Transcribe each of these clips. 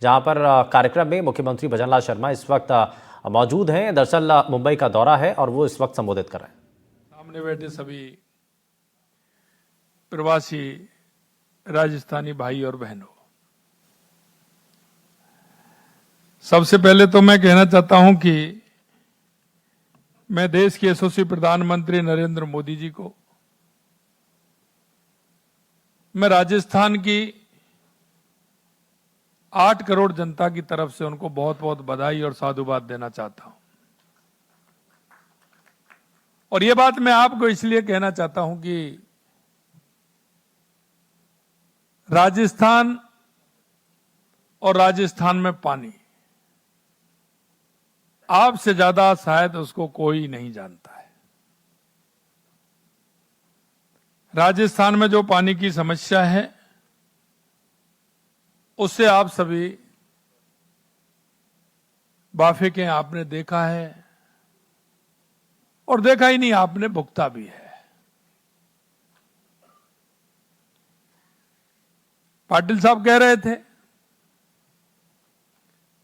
जहां पर कार्यक्रम में मुख्यमंत्री भजनलाल शर्मा इस वक्त मौजूद हैं। दरअसल मुंबई का दौरा है और वो इस वक्त संबोधित कर रहे हैं। सामने बैठे सभी प्रवासी राजस्थानी भाई और बहनों, सबसे पहले तो मैं कहना चाहता हूं कि मैं देश के यशस्वी प्रधानमंत्री नरेंद्र मोदी जी को, मैं राजस्थान की 8 करोड़ जनता की तरफ से उनको बहुत बहुत बधाई और साधुवाद देना चाहता हूं। और ये बात मैं आपको इसलिए कहना चाहता हूं कि राजस्थान और राजस्थान में पानी आपसे ज्यादा शायद उसको कोई नहीं जानता है। राजस्थान में जो पानी की समस्या है उससे आप सभी वाकिफ हैं, आपने देखा है और देखा ही नहीं, आपने भुगता भी है। पाटिल साहब कह रहे थे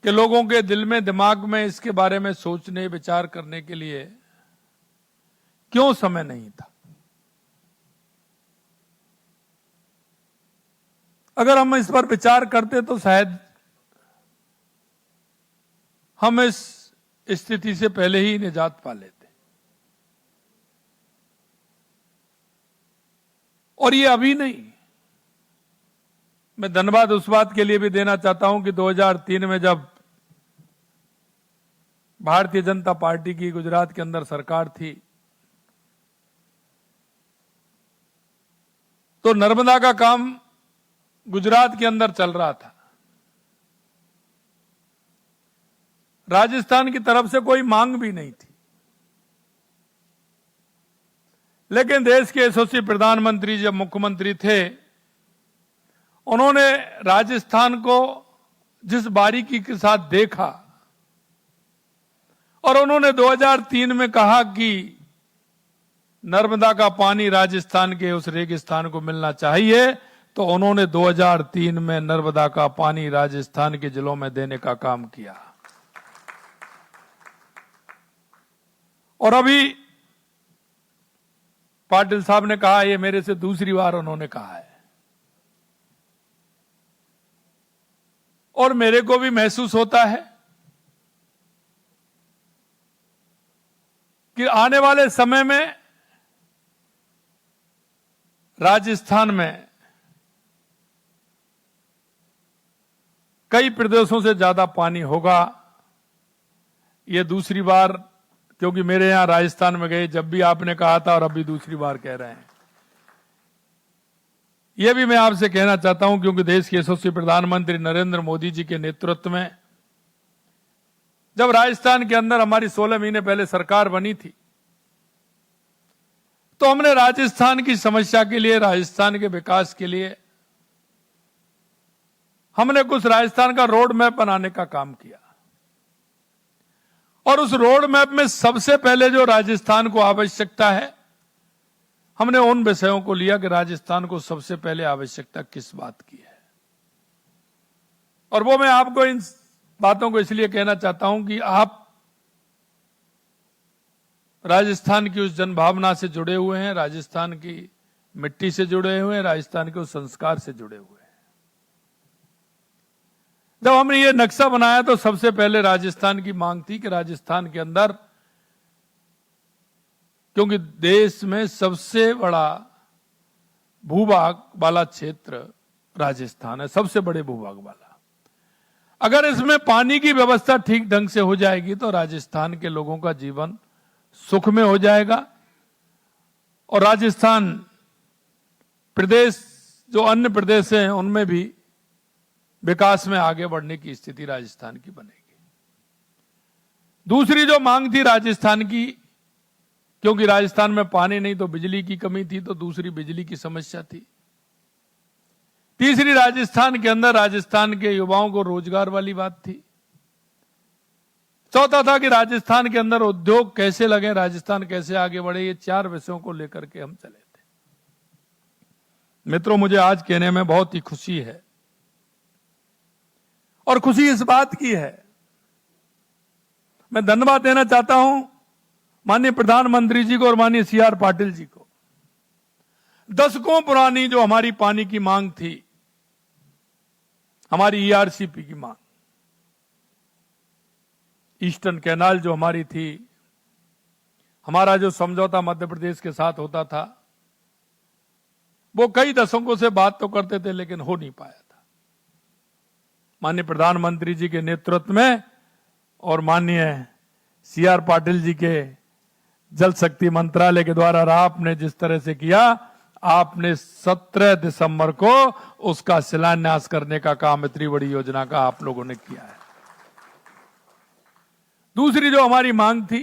कि लोगों के दिल में, दिमाग में इसके बारे में सोचने विचार करने के लिए क्यों समय नहीं था। अगर हम इस पर विचार करते तो शायद हम इस स्थिति से पहले ही निजात पा लेते। और ये अभी नहीं, मैं धन्यवाद उस बात के लिए भी देना चाहता हूं कि 2003 में जब भारतीय जनता पार्टी की गुजरात के अंदर सरकार थी तो नर्मदा का काम गुजरात के अंदर चल रहा था। राजस्थान की तरफ से कोई मांग भी नहीं थी, लेकिन देश के यशस्वी प्रधानमंत्री जब मुख्यमंत्री थे, उन्होंने राजस्थान को जिस बारीकी के साथ देखा और उन्होंने 2003 में कहा कि नर्मदा का पानी राजस्थान के उस रेगिस्तान को मिलना चाहिए, तो उन्होंने 2003 में नर्मदा का पानी राजस्थान के जिलों में देने का काम किया। और अभी पाटिल साहब ने कहा, ये मेरे से दूसरी बार उन्होंने कहा है और मेरे को भी महसूस होता है कि आने वाले समय में राजस्थान में कई प्रदेशों से ज्यादा पानी होगा। ये दूसरी बार, क्योंकि मेरे यहां राजस्थान में गए जब भी आपने कहा था और अभी दूसरी बार कह रहे हैं। यह भी मैं आपसे कहना चाहता हूं क्योंकि देश के यशस्वी प्रधानमंत्री नरेंद्र मोदी जी के नेतृत्व में जब राजस्थान के अंदर हमारी 16 महीने पहले सरकार बनी थी तो हमने राजस्थान की समस्या के लिए, राजस्थान के विकास के लिए हमने कुछ राजस्थान का रोड मैप बनाने का काम किया। और उस रोड मैप में सबसे पहले जो राजस्थान को आवश्यकता है, हमने उन विषयों को लिया कि राजस्थान को सबसे पहले आवश्यकता किस बात की है। और वो मैं आपको इन बातों को इसलिए कहना चाहता हूं कि आप राजस्थान की उस जनभावना से जुड़े हुए हैं, राजस्थान की मिट्टी से जुड़े हुए हैं, राजस्थान के उस संस्कार से जुड़े हुए हैं। जब हमने ये नक्शा बनाया तो सबसे पहले राजस्थान की मांग थी कि राजस्थान के अंदर, क्योंकि देश में सबसे बड़ा भूभाग वाला क्षेत्र राजस्थान है, सबसे बड़े भूभाग वाला, अगर इसमें पानी की व्यवस्था ठीक ढंग से हो जाएगी तो राजस्थान के लोगों का जीवन सुख में हो जाएगा। और राजस्थान प्रदेश जो अन्य प्रदेश हैं उनमें भी विकास में आगे बढ़ने की स्थिति राजस्थान की बनेगी। दूसरी जो मांग थी राजस्थान की, क्योंकि राजस्थान में पानी नहीं तो बिजली की कमी थी, तो दूसरी बिजली की समस्या थी। तीसरी राजस्थान के अंदर राजस्थान के युवाओं को रोजगार वाली बात थी। चौथा था कि राजस्थान के अंदर उद्योग कैसे लगे, राजस्थान कैसे आगे बढ़े। ये 4 विषयों को लेकर के हम चले थे। मित्रों, मुझे आज कहने में बहुत ही खुशी है और खुशी इस बात की है, मैं धन्यवाद देना चाहता हूं माननीय प्रधानमंत्री जी को और माननीय CR पाटिल जी को। दशकों पुरानी जो हमारी पानी की मांग थी, हमारी ERCP की मांग, ईस्टर्न कैनाल जो हमारी थी, हमारा जो समझौता मध्य प्रदेश के साथ होता था, वो कई दशकों से बात तो करते थे लेकिन हो नहीं पाया था। माननीय प्रधानमंत्री जी के नेतृत्व में और माननीय CR पाटिल जी के जल शक्ति मंत्रालय के द्वारा आपने जिस तरह से किया, आपने 17 दिसंबर को उसका शिलान्यास करने का काम इतनी बड़ी योजना का आप लोगों ने किया है। दूसरी जो हमारी मांग थी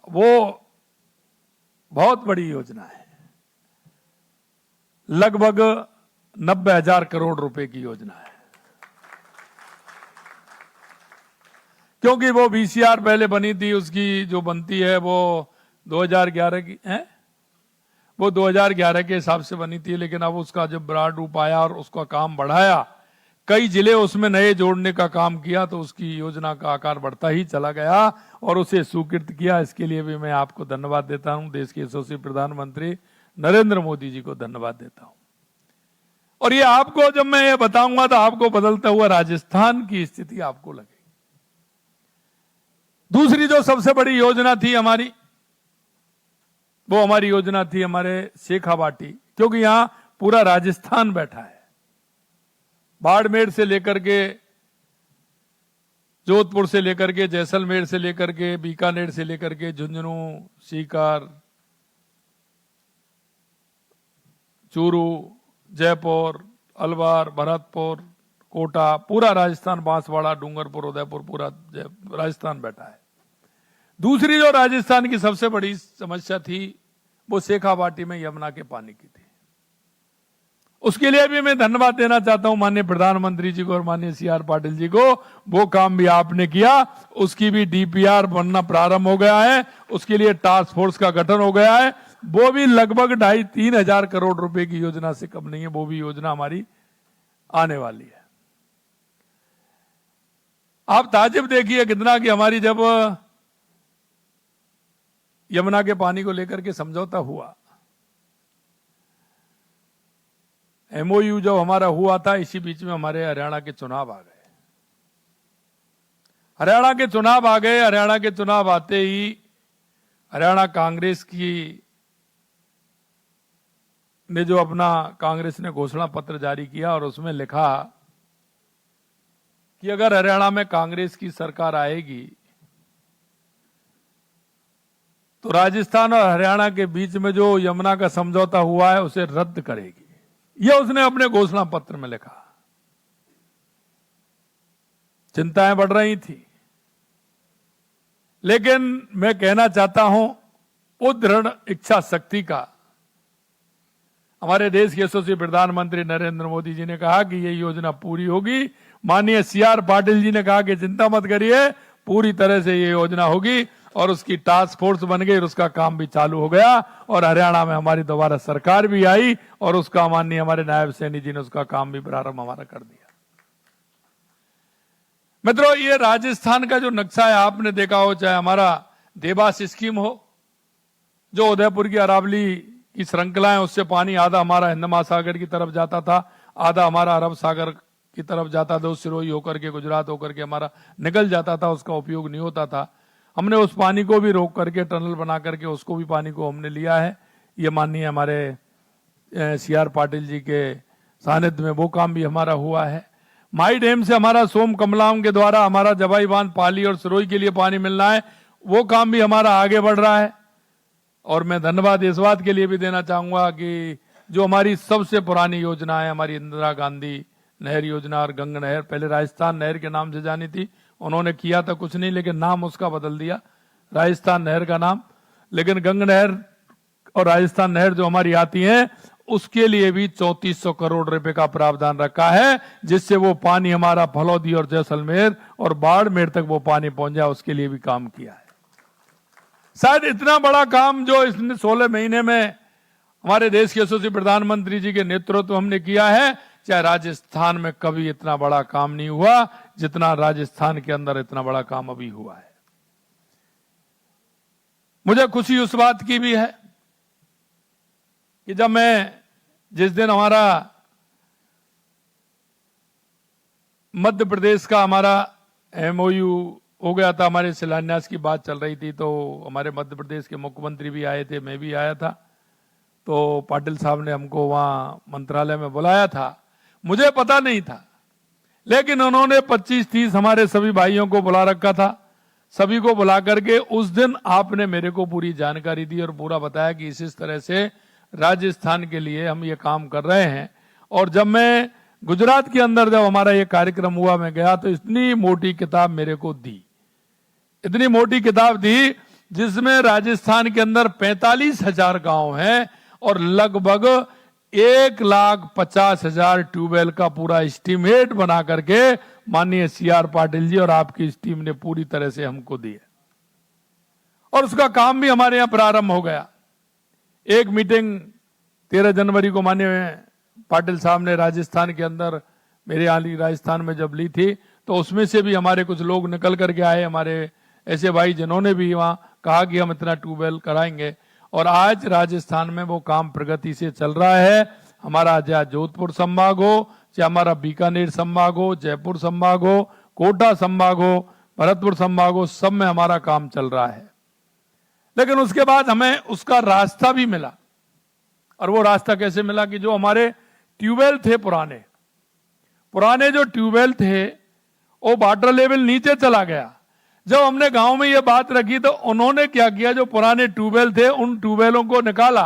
वो बहुत बड़ी योजना है, लगभग 90,000 करोड़ रुपए की योजना है। क्योंकि वो VCR पहले बनी थी, उसकी जो बनती है वो 2011 की है, वो 2011 के हिसाब से बनी थी, लेकिन अब उसका जब ब्रॉड रूप आया और उसका काम बढ़ाया, कई जिले उसमें नए जोड़ने का काम किया, तो उसकी योजना का आकार बढ़ता ही चला गया और उसे स्वीकृत किया। इसके लिए भी मैं आपको धन्यवाद देता हूं, देश के यशस्वी प्रधानमंत्री नरेंद्र मोदी जी को धन्यवाद देता हूं। और ये आपको जब मैं ये बताऊंगा तो आपको बदलता हुआ राजस्थान की स्थिति आपको लगेगी। दूसरी जो सबसे बड़ी योजना थी हमारी, वो हमारी योजना थी हमारे शेखावाटी, क्योंकि यहां पूरा राजस्थान बैठा है, बाड़मेर से लेकर के, जोधपुर से लेकर के, जैसलमेर से लेकर के, बीकानेर से लेकर के, झुंझुनू, सीकर, चूरू, जयपुर, अलवर, भरतपुर, कोटा, पूरा राजस्थान, बांसवाड़ा, डूंगरपुर, उदयपुर, पूरा राजस्थान बैठा है। दूसरी जो राजस्थान की सबसे बड़ी समस्या थी वो शेखावाटी में यमुना के पानी की थी। उसके लिए भी मैं धन्यवाद देना चाहता हूं माननीय प्रधानमंत्री जी को और माननीय CR पाटिल जी को। वो काम भी आपने किया, उसकी भी DPR बनना प्रारंभ हो गया है, उसके लिए टास्क फोर्स का गठन हो गया है। वो भी लगभग 2,5-3 हजार करोड़ रुपए की योजना से कम नहीं है, वो भी योजना हमारी आने वाली है। आप ताज्जुब देखिए कितना कि हमारी जब यमुना के पानी को लेकर के समझौता हुआ, MOU जब हमारा हुआ था, इसी बीच में हमारे हरियाणा के चुनाव आ गए। हरियाणा के चुनाव आ गए, हरियाणा के चुनाव आते ही हरियाणा कांग्रेस ने जो अपना कांग्रेस ने घोषणा पत्र जारी किया और उसमें लिखा कि अगर हरियाणा में कांग्रेस की सरकार आएगी तो राजस्थान और हरियाणा के बीच में जो यमुना का समझौता हुआ है उसे रद्द करेगी। यह उसने अपने घोषणा पत्र में लिखा। चिंताएं बढ़ रही थी, लेकिन मैं कहना चाहता हूं वो दृढ़ इच्छा शक्ति का हमारे देश के यशस्वी प्रधानमंत्री नरेंद्र मोदी जी ने कहा कि ये योजना पूरी होगी। माननीय CR पाटिल जी ने कहा कि चिंता मत करिए, पूरी तरह से ये योजना होगी, और उसकी टास्क फोर्स बन गई और उसका काम भी चालू हो गया और हरियाणा में हमारी दोबारा सरकार भी आई और उसका माननीय हमारे नायब सैनी जी ने उसका काम भी प्रारंभ हमारा कर दिया। मित्रों, ये राजस्थान का जो नक्शा है आपने देखा हो, चाहे हमारा देवास स्कीम हो, जो उदयपुर की अरावली की श्रृंखला है, उससे पानी आधा हमारा हिंद महासागर की तरफ जाता था, आधा हमारा अरब सागर की तरफ जाता था, उस सिरोही होकर के गुजरात होकर के हमारा निकल जाता था, उसका उपयोग नहीं होता था। हमने उस पानी को भी रोक करके टनल बना करके उसको भी पानी को हमने लिया है। ये माननीय हमारे CR पाटिल जी के सानिध्य में वो काम भी हमारा हुआ है। माई डैम से हमारा सोम कमलाम के द्वारा हमारा जवाई बांध, पाली और सिरोही के लिए पानी मिलना है, वो काम भी हमारा आगे बढ़ रहा है। और मैं धन्यवाद इस बात के लिए भी देना चाहूंगा कि जो हमारी सबसे पुरानी योजना है, हमारी इंदिरा गांधी नहर योजना और गंगा नहर, पहले राजस्थान नहर के नाम से जानी थी, उन्होंने किया था कुछ नहीं, लेकिन नाम उसका बदल दिया, राजस्थान नहर का नाम। लेकिन गंगा नहर और राजस्थान नहर जो हमारी आती है, उसके लिए भी 3400 करोड़ रुपए का प्रावधान रखा है, जिससे वो पानी हमारा फलौदी और जैसलमेर और बाड़मेर तक वो पानी पहुंच जाए, उसके लिए भी काम किया है। शायद इतना बड़ा काम जो इसने 16 महीने में हमारे देश के यशस्वी प्रधानमंत्री जी के नेतृत्व हमने किया है चाहे राजस्थान में कभी इतना बड़ा काम नहीं हुआ जितना राजस्थान के अंदर इतना बड़ा काम अभी हुआ है। मुझे खुशी उस बात की भी है कि जब मैं जिस दिन हमारा मध्य प्रदेश का हमारा MOU हो गया था, हमारे शिलान्यास की बात चल रही थी, तो हमारे मध्य प्रदेश के मुख्यमंत्री भी आए थे, मैं भी आया था। तो पाटिल साहब ने हमको वहां मंत्रालय में बुलाया था, मुझे पता नहीं था, लेकिन उन्होंने 25-30 हमारे सभी भाइयों को बुला रखा था। सभी को बुला करके उस दिन आपने मेरे को पूरी जानकारी दी और पूरा बताया कि इस तरह से राजस्थान के लिए हम ये काम कर रहे हैं। और जब मैं गुजरात के अंदर जब हमारा ये कार्यक्रम हुआ, मैं गया तो इतनी मोटी किताब मेरे को दी, इतनी मोटी किताब दी जिसमें राजस्थान के अंदर 45,000 गांव हैं और लगभग 1,50,000 ट्यूबवेल का पूरा एस्टीमेट बना करके माननीय CR पाटिल जी और आपकी इस टीम ने पूरी तरह से हमको दी है। और उसका काम भी हमारे यहां प्रारंभ हो गया। एक मीटिंग 13 जनवरी को माननीय पाटिल साहब ने राजस्थान के अंदर मेरे यहाँ राजस्थान में जब ली थी, तो उसमें से भी हमारे कुछ लोग निकल करके आए, हमारे ऐसे भाई जिन्होंने भी वहां कहा कि हम इतना ट्यूबवेल कराएंगे। और आज राजस्थान में वो काम प्रगति से चल रहा है। हमारा चाहे जोधपुर संभाग हो, चाहे हमारा बीकानेर संभाग हो, जयपुर संभाग हो, कोटा संभाग हो, भरतपुर संभाग हो, सब में हमारा काम चल रहा है। लेकिन उसके बाद हमें उसका रास्ता भी मिला। और वो रास्ता कैसे मिला कि जो हमारे ट्यूबवेल थे, पुराने जो ट्यूबवेल थे, वो वाटर लेवल नीचे चला गया। जब हमने गांव में ये बात रखी तो उन्होंने क्या किया, जो पुराने ट्यूबवेल थे उन ट्यूबवेलों को निकाला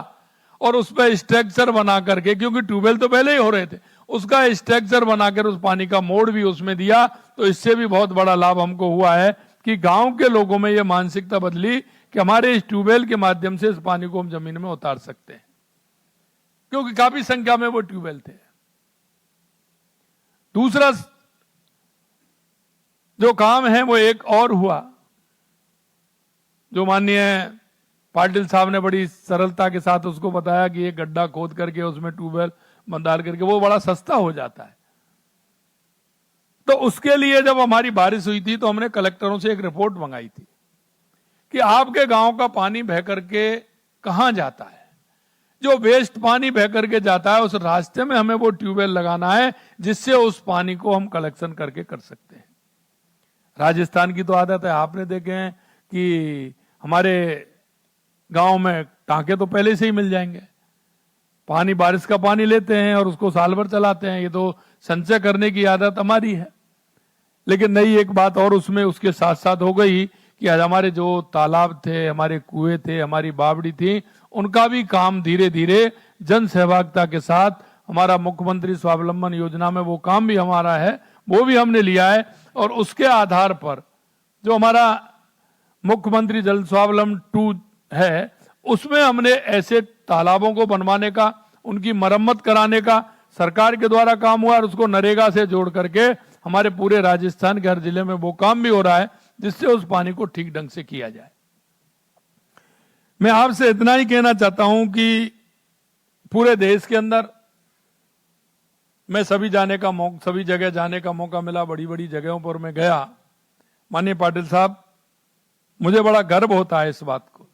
और उस पर स्ट्रक्चर बना करके, क्योंकि ट्यूबवेल तो पहले ही हो रहे थे, उसका स्ट्रक्चर बनाकर उस पानी का मोड़ भी उसमें दिया। तो इससे भी बहुत बड़ा लाभ हमको हुआ है कि गांव के लोगों में ये मानसिकता बदली कि हमारे इस ट्यूबवेल के माध्यम से इस पानी को हम जमीन में उतार सकते हैं, क्योंकि काफी संख्या में वो ट्यूबवेल थे। दूसरा जो काम है वो एक और हुआ, जो माननीय पाटिल साहब ने बड़ी सरलता के साथ उसको बताया कि एक गड्ढा खोद करके उसमें ट्यूबवेल डाल करके वो बड़ा सस्ता हो जाता है। तो उसके लिए जब हमारी बारिश हुई थी तो हमने कलेक्टरों से एक रिपोर्ट मंगाई थी कि आपके गांव का पानी बह करके कहां जाता है, जो वेस्ट पानी बह करके जाता है उस रास्ते में हमें वो ट्यूबवेल लगाना है, जिससे उस पानी को हम कलेक्शन करके कर सकते हैं। राजस्थान की तो आदत है, आपने देखे हैं कि हमारे गांव में टांके तो पहले से ही मिल जाएंगे, पानी बारिश का पानी लेते हैं और उसको साल भर चलाते हैं। ये तो संचय करने की आदत हमारी है। लेकिन नई एक बात और उसमें उसके साथ साथ हो गई कि आज हमारे जो तालाब थे, हमारे कुएं थे, हमारी बावड़ी थी, उनका भी काम धीरे धीरे जन सहभागिता के साथ हमारा मुख्यमंत्री स्वावलंबन योजना में वो काम भी हमारा है, वो भी हमने लिया है। और उसके आधार पर जो हमारा मुख्यमंत्री जल स्वावलंबन 2 है, उसमें हमने ऐसे तालाबों को बनवाने का, उनकी मरम्मत कराने का सरकार के द्वारा काम हुआ और उसको नरेगा से जोड़ करके हमारे पूरे राजस्थान के हर जिले में वो काम भी हो रहा है, जिससे उस पानी को ठीक ढंग से किया जाए। मैं आपसे इतना ही कहना चाहता हूं कि पूरे देश के अंदर मैं सभी जगह जाने का मौका मिला, बड़ी बड़ी जगहों पर मैं गया। माननीय पाटिल साहब, मुझे बड़ा गर्व होता है इस बात को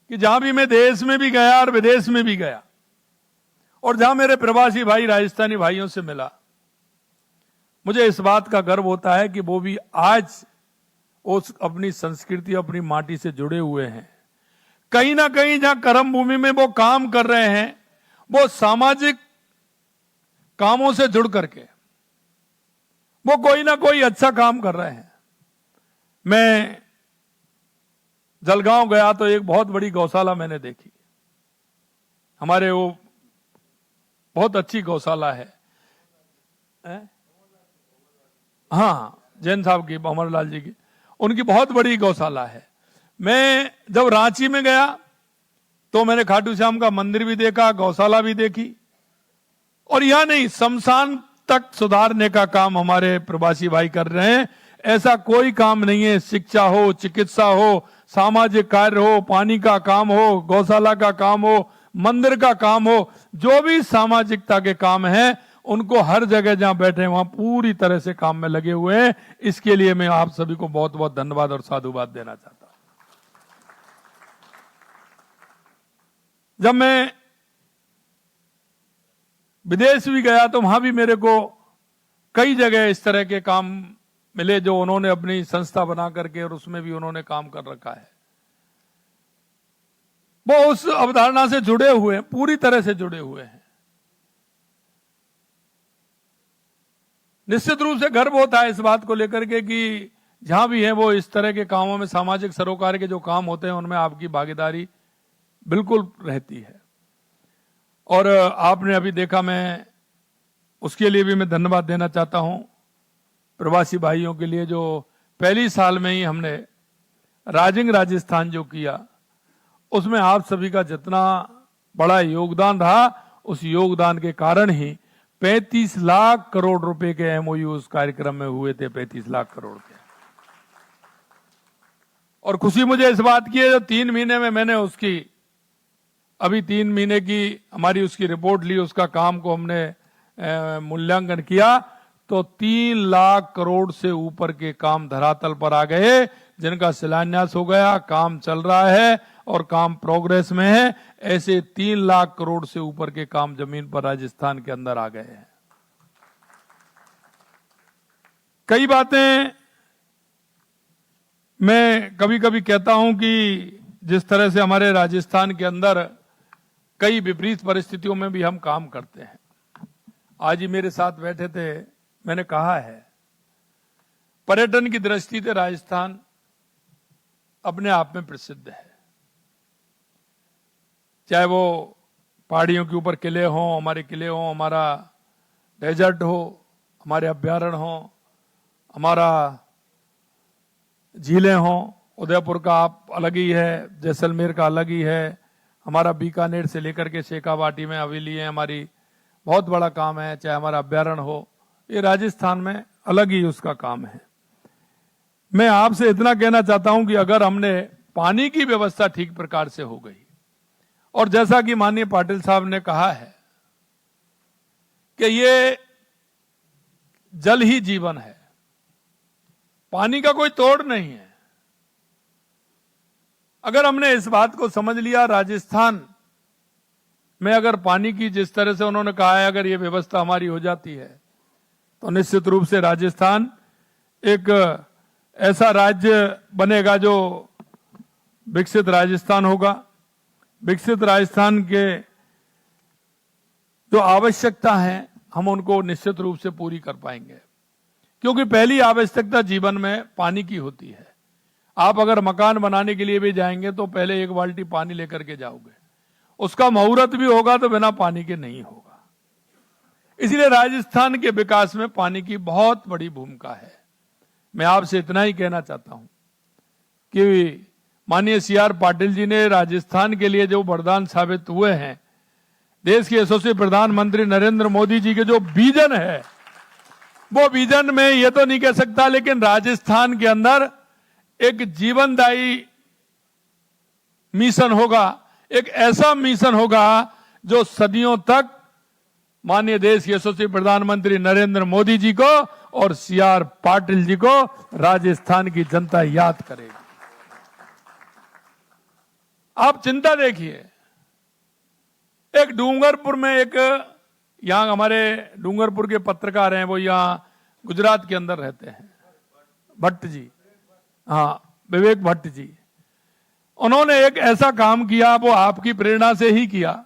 कि जहां भी मैं देश में भी गया और विदेश में भी गया और जहां मेरे प्रवासी भाई राजस्थानी भाइयों से मिला, मुझे इस बात का गर्व होता है कि वो भी आज उस अपनी संस्कृति, अपनी माटी से जुड़े हुए हैं। कहीं ना कहीं जहां कर्म भूमि में वो काम कर रहे हैं, वो सामाजिक कामों से जुड़ करके वो कोई ना कोई अच्छा काम कर रहे हैं। मैं जलगांव गया तो एक बहुत बड़ी गौशाला मैंने देखी। हमारे वो बहुत अच्छी गौशाला है, हाँ, जैन साहब की, अमरलाल जी की, उनकी बहुत बड़ी गौशाला है। मैं जब रांची में गया तो मैंने खाटू श्याम का मंदिर भी देखा, गौशाला भी देखी। और यह नहीं, शमशान तक सुधारने का काम हमारे प्रवासी भाई कर रहे हैं। ऐसा कोई काम नहीं है, शिक्षा हो, चिकित्सा हो, सामाजिक कार्य हो, पानी का काम हो, गौशाला का काम हो, मंदिर का काम हो, जो भी सामाजिकता के काम हैं, उनको हर जगह जहां बैठे वहां पूरी तरह से काम में लगे हुए हैं। इसके लिए मैं आप सभी को बहुत बहुत धन्यवाद और साधुवाद देना चाहता हूं। जब मैं विदेश भी गया तो वहां भी मेरे को कई जगह इस तरह के काम मिले जो उन्होंने अपनी संस्था बना करके और उसमें भी उन्होंने काम कर रखा है। वो उस अवधारणा से जुड़े हुए हैं, पूरी तरह से जुड़े हुए हैं। निश्चित रूप से गर्व होता है इस बात को लेकर के कि जहां भी है वो इस तरह के कामों में, सामाजिक सरोकार के जो काम होते हैं उनमें आपकी भागीदारी बिल्कुल रहती है। और आपने अभी देखा, मैं उसके लिए भी मैं धन्यवाद देना चाहता हूं प्रवासी भाइयों के लिए, जो पहली साल में ही हमने राजिंग राजस्थान जो किया, उसमें आप सभी का जितना बड़ा योगदान रहा, उस योगदान के कारण ही 35 लाख करोड़ रुपए के एमओयू उस कार्यक्रम में हुए थे, 35 लाख करोड़ के। और खुशी मुझे इस बात की है, जो 3 महीने में मैंने उसकी, अभी 3 महीने की हमारी उसकी रिपोर्ट ली, उसका काम को हमने मूल्यांकन किया, तो 3 लाख करोड़ से ऊपर के काम धरातल पर आ गए, जिनका शिलान्यास हो गया, काम चल रहा है और काम प्रोग्रेस में है। ऐसे 3 लाख करोड़ से ऊपर के काम जमीन पर राजस्थान के अंदर आ गए हैं। कई बातें मैं कभी कभी कहता हूं कि जिस तरह से हमारे राजस्थान के अंदर कई विपरीत परिस्थितियों में भी हम काम करते हैं। आज ही मेरे साथ बैठे थे, मैंने कहा है, पर्यटन की दृष्टि से राजस्थान अपने आप में प्रसिद्ध है। चाहे वो पहाड़ियों के ऊपर किले हों, हमारे किले हों, हमारा डेजर्ट हो, हमारे अभ्यारण्य हो, हमारा झीलें हों। उदयपुर का आप अलग ही है, जैसलमेर का अलग ही है, हमारा बीकानेर से लेकर के शेखावाटी में हवेली है, हमारी बहुत बड़ा काम है। चाहे हमारा अभ्यारण्य हो, ये राजस्थान में अलग ही उसका काम है। मैं आपसे इतना कहना चाहता हूं कि अगर हमने पानी की व्यवस्था ठीक प्रकार से हो गई, और जैसा कि माननीय पाटिल साहब ने कहा है कि ये जल ही जीवन है, पानी का कोई तोड़ नहीं है। अगर हमने इस बात को समझ लिया, राजस्थान में अगर पानी की, जिस तरह से उन्होंने कहा है, अगर ये व्यवस्था हमारी हो जाती है, तो निश्चित रूप से राजस्थान एक ऐसा राज्य बनेगा जो विकसित राजस्थान होगा। विकसित राजस्थान के जो आवश्यकता है, हम उनको निश्चित रूप से पूरी कर पाएंगे, क्योंकि पहली आवश्यकता जीवन में पानी की होती है। आप अगर मकान बनाने के लिए भी जाएंगे तो पहले 1 बाल्टी पानी लेकर के जाओगे, उसका मुहूर्त भी होगा तो बिना पानी के नहीं होगा। इसलिए राजस्थान के विकास में पानी की बहुत बड़ी भूमिका है। मैं आपसे इतना ही कहना चाहता हूं कि माननीय CR पाटिल जी ने राजस्थान के लिए जो वरदान साबित हुए हैं, देश के यशस्वी प्रधानमंत्री नरेंद्र मोदी जी के जो विजन है, वो विजन में ये तो नहीं कह सकता, लेकिन राजस्थान के अंदर एक जीवनदायी मिशन होगा, एक ऐसा मिशन होगा जो सदियों तक माननीय देश के यशस्वी प्रधानमंत्री नरेंद्र मोदी जी को और CR पाटिल जी को राजस्थान की जनता याद करेगी। आप चिंता देखिए, एक डूंगरपुर में, एक यहां हमारे डूंगरपुर के पत्रकार हैं, वो यहां गुजरात के अंदर रहते हैं, भट्ट जी, हाँ, विवेक भट्ट जी। उन्होंने एक ऐसा काम किया, वो आपकी प्रेरणा से ही किया।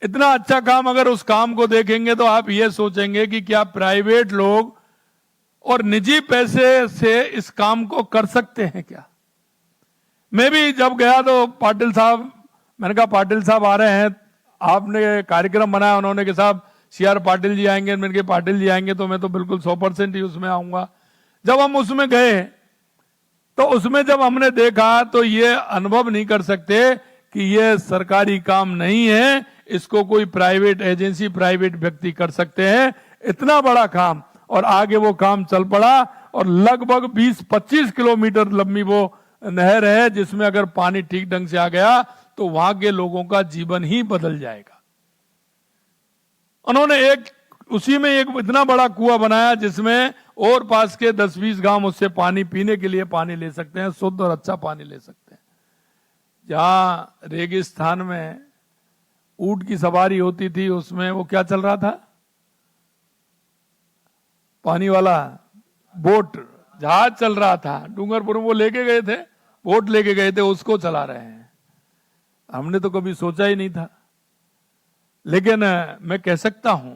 इतना अच्छा काम, अगर उस काम को देखेंगे तो आप ये सोचेंगे कि क्या प्राइवेट लोग और निजी पैसे से इस काम को कर सकते हैं क्या। मैं भी जब गया तो पाटिल साहब, मैंने कहा पाटिल साहब आ रहे हैं, आपने कार्यक्रम बनाया, उन्होंने कहा साहब CR पाटिल जी आएंगे, मैंने कहा पाटिल जी आएंगे तो मैं तो बिल्कुल 100% ही उसमें आऊंगा। जब हम उसमें गए तो उसमें जब हमने देखा तो ये अनुभव नहीं कर सकते कि ये सरकारी काम नहीं है, इसको कोई प्राइवेट एजेंसी, प्राइवेट व्यक्ति कर सकते हैं, इतना बड़ा काम। और आगे वो काम चल पड़ा और लगभग 20-25 किलोमीटर लंबी वो नहर है, जिसमें अगर पानी ठीक ढंग से आ गया तो वहां के लोगों का जीवन ही बदल जाएगा। उन्होंने उसी में एक इतना बड़ा कुआं बनाया जिसमें और पास के 10-20 गांव उससे पानी पीने के लिए पानी ले सकते हैं, शुद्ध और अच्छा पानी ले सकते हैं। जहां रेगिस्तान में ऊंट की सवारी होती थी, उसमें वो क्या चल रहा था, पानी वाला बोट, जहाज चल रहा था। डूंगरपुर में वो लेके गए थे, बोट लेके गए थे, उसको चला रहे हैं। हमने तो कभी सोचा ही नहीं था। लेकिन मैं कह सकता हूं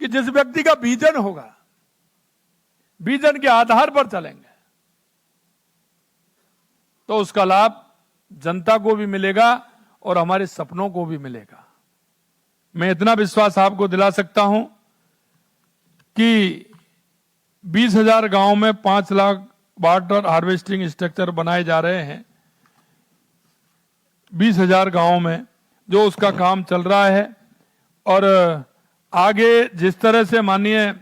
कि जिस व्यक्ति का विजन होगा, विजन के आधार पर चलेंगे, तो उसका लाभ जनता को भी मिलेगा और हमारे सपनों को भी मिलेगा। मैं इतना विश्वास आपको दिला सकता हूं कि 20,000 गांव में 5 लाख वाटर हार्वेस्टिंग स्ट्रक्चर बनाए जा रहे हैं। 20,000 गांव में जो उसका काम चल रहा है। और आगे जिस तरह से माननीय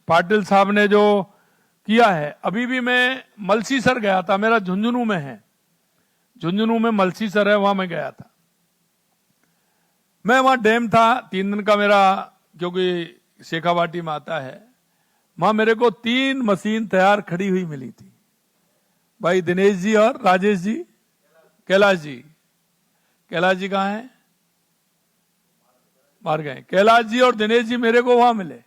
पाटिल साहब ने जो किया है, अभी भी मैं मलसीसर गया था, मेरा झुंझुनू में है, झुंझुनू में मलसीसर है, वहां मैं गया था। मैं वहां डैम था 3 दिन का मेरा, क्योंकि शेखावाटी में आता है। वहां मेरे को 3 मशीन तैयार खड़ी हुई मिली थी। भाई दिनेश जी और राजेश जी, कैलाश जी कहां हैं? मार गए। कैलाश जी और दिनेश जी मेरे को वहां मिले।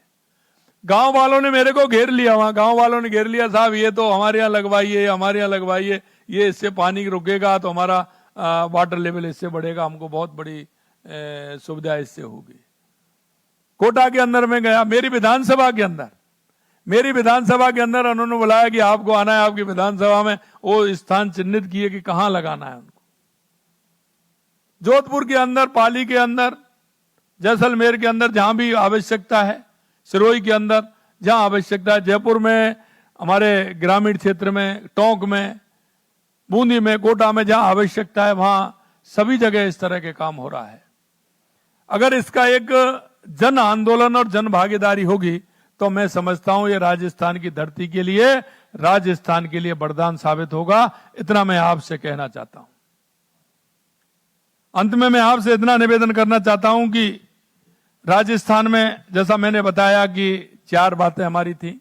गांव वालों ने मेरे को घेर लिया, वहां गांव वालों ने घेर लिया, साहब ये तो हमारे यहाँ लगवाइए, हमारे यहाँ लगवाइए, ये इससे पानी रुकेगा तो हमारा वाटर लेवल इससे बढ़ेगा, हमको बहुत बड़ी सुविधा इससे होगी। कोटा के अंदर में गया, मेरी विधानसभा के अंदर उन्होंने बुलाया कि आपको आना है, आपकी विधानसभा में वो स्थान चिन्हित किए कि कहां लगाना है उनको। जोधपुर के अंदर, पाली के अंदर, जैसलमेर के अंदर जहां भी आवश्यकता है, सिरोही के अंदर जहां आवश्यकता है, जयपुर में, हमारे ग्रामीण क्षेत्र में, टोंक में, बूंदी में, कोटा में जहां आवश्यकता है, वहां सभी जगह इस तरह के काम हो रहा है। अगर इसका एक जन आंदोलन और जन भागीदारी होगी तो मैं समझता हूं ये राजस्थान की धरती के लिए, राजस्थान के लिए वरदान साबित होगा। इतना मैं आपसे कहना चाहता हूं। अंत में मैं आपसे इतना निवेदन करना चाहता हूं कि राजस्थान में, जैसा मैंने बताया कि 4 बातें हमारी थी।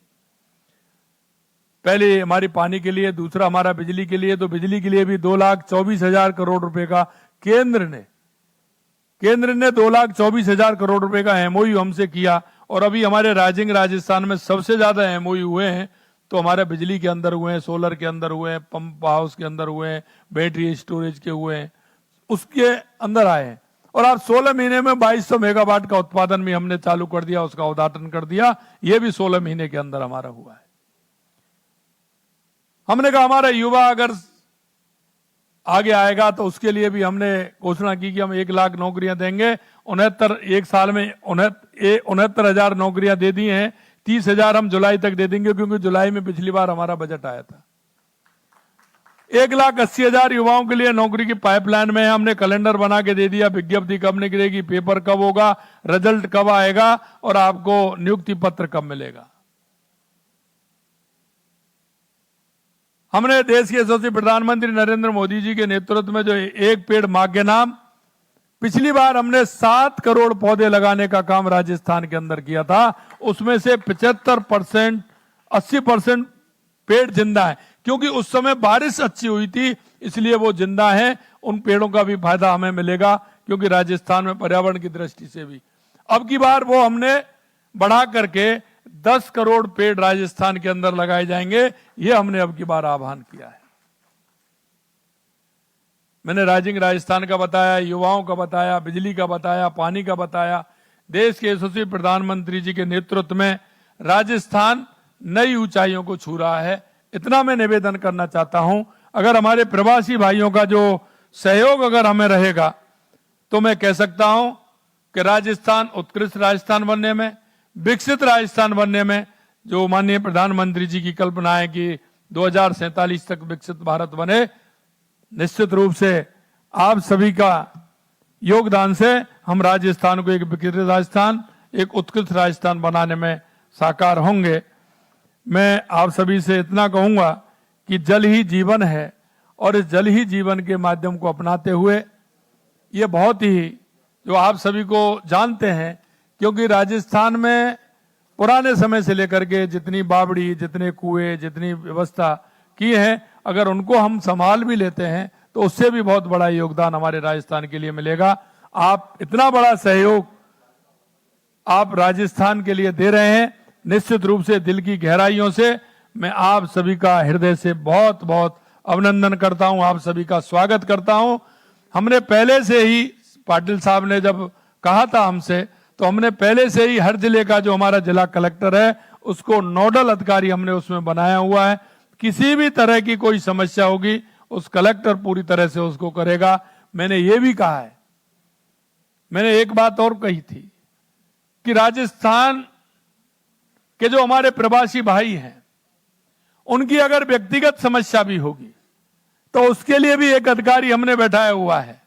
पहले हमारी पानी के लिए, दूसरा हमारा बिजली के लिए, तो बिजली के लिए भी 2,24,000 करोड़ रुपए का केंद्र ने 2,24,000 करोड़ रुपए का एमओयू हमसे किया। और अभी हमारे राजस्थान में सबसे ज्यादा एमओयू हुए हैं तो हमारे बिजली के अंदर हुए हैं, सोलर के अंदर हुए हैं, पंप हाउस के अंदर हुए हैं, बैटरी स्टोरेज के हुए हैं, उसके अंदर आए हैं। और आप 16 महीने में 2200 मेगावाट का उत्पादन भी हमने चालू कर दिया, उसका उद्घाटन कर दिया। यह भी 16 महीने के अंदर हमारा हुआ है। हमने कहा हमारा युवा अगर आगे आएगा तो उसके लिए भी हमने घोषणा की कि हम 1 लाख नौकरियां देंगे। 1 साल में 69,000 नौकरियां दे दी हैं। 30,000 हम जुलाई तक दे देंगे, क्योंकि जुलाई में पिछली बार हमारा बजट आया था। 1,80,000 युवाओं के लिए नौकरी की पाइपलाइन में है। हमने कैलेंडर बना के दे दिया, विज्ञप्ति कब निकलेगी, पेपर कब होगा, रिजल्ट कब आएगा और आपको नियुक्ति पत्र कब मिलेगा। हमने देश के यशस्वी प्रधानमंत्री नरेंद्र मोदी जी के नेतृत्व में जो एक पेड़ मां के नाम, पिछली बार हमने 7 करोड़ पौधे लगाने का काम राजस्थान के अंदर किया था। उसमें से 75%, 80% पेड़ जिंदा है, क्योंकि उस समय बारिश अच्छी हुई थी, इसलिए वो जिंदा है। उन पेड़ों का भी फायदा हमें मिलेगा, क्योंकि राजस्थान में पर्यावरण की दृष्टि से भी अब की बार वो हमने बढ़ा करके 10 करोड़ पेड़ राजस्थान के अंदर लगाए जाएंगे। ये हमने अब की बार आह्वान किया है। मैंने राजस्थान का बताया, युवाओं का बताया, बिजली का बताया, पानी का बताया। देश के यशस्वी प्रधानमंत्री जी के नेतृत्व में राजस्थान नई ऊंचाइयों को छू रहा है। इतना मैं निवेदन करना चाहता हूं, अगर हमारे प्रवासी भाइयों का जो सहयोग अगर हमें रहेगा तो मैं कह सकता हूं कि राजस्थान उत्कृष्ट राजस्थान बनने में, विकसित राजस्थान बनने में, जो माननीय प्रधानमंत्री जी की कल्पना है कि 2047 तक विकसित भारत बने, निश्चित रूप से आप सभी का योगदान से हम राजस्थान को एक विकसित राजस्थान, एक उत्कृष्ट राजस्थान बनाने में साकार होंगे। मैं आप सभी से इतना कहूंगा कि जल ही जीवन है और इस जल ही जीवन के माध्यम को अपनाते हुए ये बहुत ही, जो आप सभी को जानते हैं, क्योंकि राजस्थान में पुराने समय से लेकर के जितनी बावड़ी, जितने कुएं, जितनी व्यवस्था की है, अगर उनको हम संभाल भी लेते हैं तो उससे भी बहुत बड़ा योगदान हमारे राजस्थान के लिए मिलेगा। आप इतना बड़ा सहयोग आप राजस्थान के लिए दे रहे हैं, निश्चित रूप से दिल की गहराइयों से मैं आप सभी का हृदय से बहुत बहुत अभिनंदन करता हूं, आप सभी का स्वागत करता हूं। हमने पहले से ही, पाटिल साहब ने जब कहा था हमसे, तो हमने पहले से ही हर जिले का जो हमारा जिला कलेक्टर है उसको नोडल अधिकारी हमने उसमें बनाया हुआ है। किसी भी तरह की कोई समस्या होगी उस कलेक्टर पूरी तरह से उसको करेगा। मैंने ये भी कहा है, मैंने एक बात और कही थी कि राजस्थान के जो हमारे प्रवासी भाई हैं उनकी अगर व्यक्तिगत समस्या भी होगी तो उसके लिए भी एक अधिकारी हमने बैठाया हुआ है,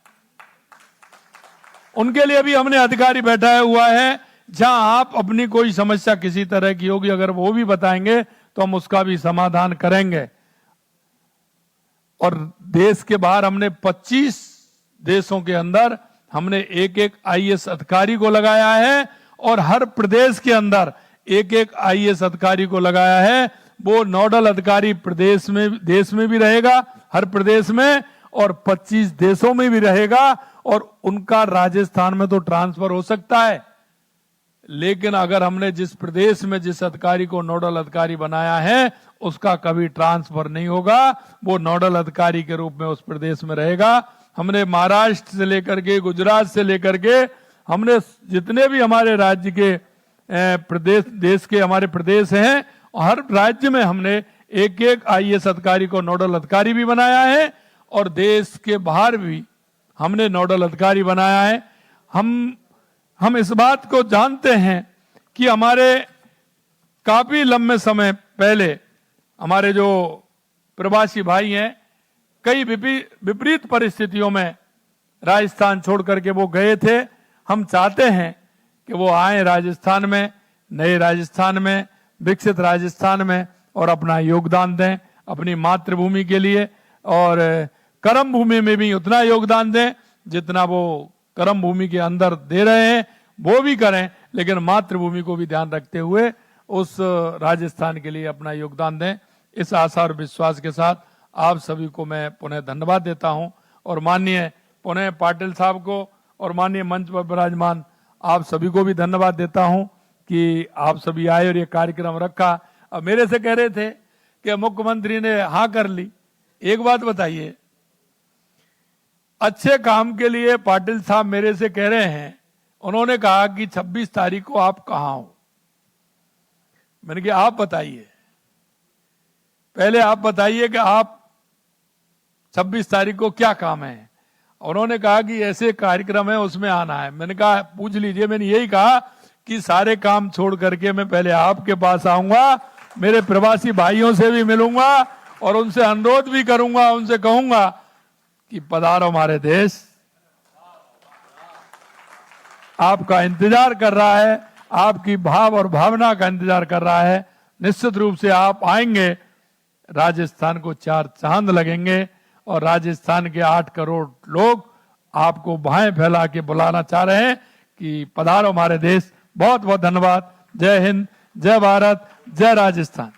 उनके लिए भी हमने अधिकारी बैठाया हुआ है। जहां आप अपनी कोई समस्या किसी तरह की होगी, अगर वो भी बताएंगे तो हम उसका भी समाधान करेंगे। और देश के बाहर हमने 25 देशों के अंदर हमने एक एक आईएएस अधिकारी को लगाया है और हर प्रदेश के अंदर एक एक आईएएस अधिकारी को लगाया है। वो नोडल अधिकारी प्रदेश में, देश में भी रहेगा, हर प्रदेश में, और 25 देशों में भी रहेगा। और उनका राजस्थान में तो ट्रांसफर हो सकता है, लेकिन अगर हमने जिस प्रदेश में जिस अधिकारी को नोडल अधिकारी बनाया है उसका कभी ट्रांसफर नहीं होगा, वो नोडल अधिकारी के रूप में उस प्रदेश में रहेगा। हमने महाराष्ट्र से लेकर के, गुजरात से लेकर के, हमने जितने भी हमारे राज्य के प्रदेश, देश के हमारे प्रदेश हैं, हर राज्य में हमने एक एक आईएएस अधिकारी को नोडल अधिकारी भी बनाया है और देश के बाहर भी हमने नोडल अधिकारी बनाया है। हम इस बात को जानते हैं कि हमारे काफी लंबे समय पहले हमारे जो प्रवासी भाई हैं, कई विपरीत परिस्थितियों में राजस्थान छोड़ करके वो गए थे। हम चाहते हैं कि वो आए राजस्थान में, नए राजस्थान में, विकसित राजस्थान में, और अपना योगदान दें अपनी मातृभूमि के लिए, और कर्म भूमि में भी उतना योगदान दें जितना वो कर्म भूमि के अंदर दे रहे हैं, वो भी करें, लेकिन मातृभूमि को भी ध्यान रखते हुए उस राजस्थान के लिए अपना योगदान दें। इस आशा और विश्वास के साथ आप सभी को मैं पुनः धन्यवाद देता हूं, और माननीय पुनः पाटिल साहब को और माननीय मंच पर विराजमान आप सभी को भी धन्यवाद देता हूं कि आप सभी आए और ये कार्यक्रम रखा। अब मेरे से कह रहे थे कि मुख्यमंत्री ने हाँ कर ली। एक बात बताइए, अच्छे काम के लिए पाटिल साहब मेरे से कह रहे हैं, उन्होंने कहा कि 26 तारीख को आप कहां हो। मैंने कहा आप बताइए, पहले आप बताइए कि आप 26 तारीख को क्या काम है। उन्होंने कहा कि ऐसे कार्यक्रम है उसमें आना है। मैंने कहा पूछ लीजिए। मैंने यही कहा कि सारे काम छोड़ करके मैं पहले आपके पास आऊंगा, मेरे प्रवासी भाइयों से भी मिलूंगा और उनसे अनुरोध भी करूंगा, उनसे कहूंगा कि पधारो हमारे देश, आपका इंतजार कर रहा है, आपकी भाव और भावना का इंतजार कर रहा है। निश्चित रूप से आप आएंगे, राजस्थान को 4 चांद लगेंगे और राजस्थान के 8 करोड़ लोग आपको बाहें फैला के बुलाना चाह रहे हैं कि पधारो हमारे देश। बहुत बहुत धन्यवाद। जय हिंद, जय भारत, जय राजस्थान।